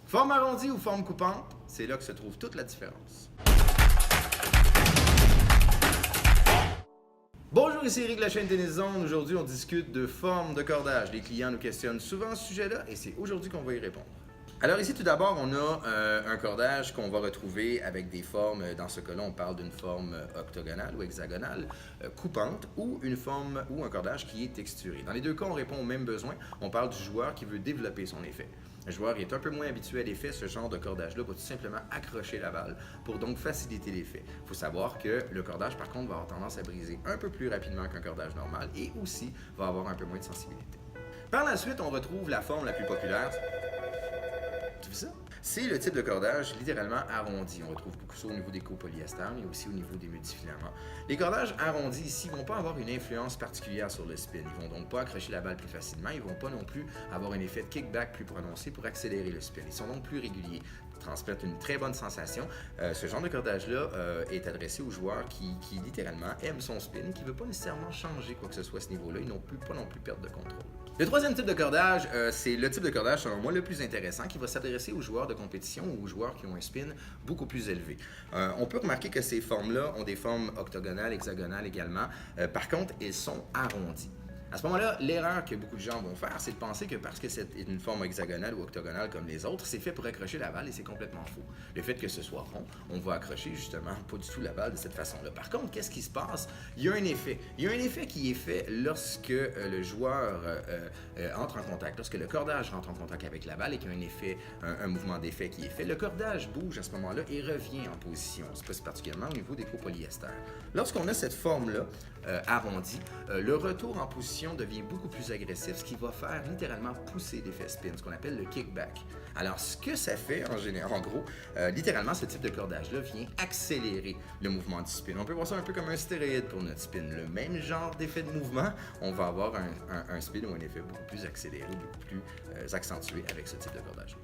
Forme arrondie ou forme coupante, c'est là que se trouve toute la différence. Bonjour, ici Eric de la chaîne Tennis Zone. Aujourd'hui, on discute de forme de cordage. Les clients nous questionnent souvent ce sujet-là et c'est aujourd'hui qu'on va y répondre. Alors ici, tout d'abord, on a un cordage qu'on va retrouver avec des formes, dans ce cas-là, on parle d'une forme octogonale ou hexagonale, coupante, ou une forme ou un cordage qui est texturé. Dans les deux cas, on répond aux mêmes besoins. On parle du joueur qui veut développer son effet. Le joueur est un peu moins habitué à l'effet, ce genre de cordage-là va tout simplement accrocher la balle pour donc faciliter l'effet. Il faut savoir que le cordage, par contre, va avoir tendance à briser un peu plus rapidement qu'un cordage normal et aussi va avoir un peu moins de sensibilité. Par la suite, on retrouve la forme la plus populaire. Tu vois ça? C'est le type de cordage littéralement arrondi. On retrouve beaucoup ça au niveau des copolyester, mais aussi au niveau des multifilaments. Les cordages arrondis ici ne vont pas avoir une influence particulière sur le spin. Ils ne vont donc pas accrocher la balle plus facilement. Ils ne vont pas non plus avoir un effet de kickback plus prononcé pour accélérer le spin. Ils sont donc plus réguliers. Ils transmettent une très bonne sensation. Ce genre de cordage-là est adressé aux joueurs qui littéralement aiment son spin, qui ne veut pas nécessairement changer quoi que ce soit à ce niveau-là. Ils n'ont pas non plus perdre de contrôle. Le troisième type de cordage, c'est le type de cordage, selon moi, le plus intéressant, qui va s'adresser aux joueurs de compétition ou aux joueurs qui ont un spin beaucoup plus élevé. On peut remarquer que ces formes-là ont des formes octogonales, hexagonales également. Par contre, elles sont arrondies. À ce moment-là, l'erreur que beaucoup de gens vont faire, c'est de penser que parce que c'est une forme hexagonale ou octogonale comme les autres, c'est fait pour accrocher la balle et c'est complètement faux. Le fait que ce soit rond, on va accrocher justement pas du tout la balle de cette façon-là. Par contre, qu'est-ce qui se passe? Il y a un effet. Il y a un effet qui est fait lorsque le joueur entre en contact, lorsque le cordage rentre en contact avec la balle et qu'il y a un effet, un mouvement d'effet qui est fait. Le cordage bouge à ce moment-là et revient en position. Ça se passe particulièrement au niveau des copolyester. Lorsqu'on a cette forme-là arrondie, le retour en position devient beaucoup plus agressif, ce qui va faire littéralement pousser l'effet spin, ce qu'on appelle le kickback. Alors, ce que ça fait, en gros, littéralement, ce type de cordage-là vient accélérer le mouvement du spin. On peut voir ça un peu comme un stéroïde pour notre spin. Le même genre d'effet de mouvement, on va avoir un spin ou un effet beaucoup plus accéléré, beaucoup plus accentué avec ce type de cordage.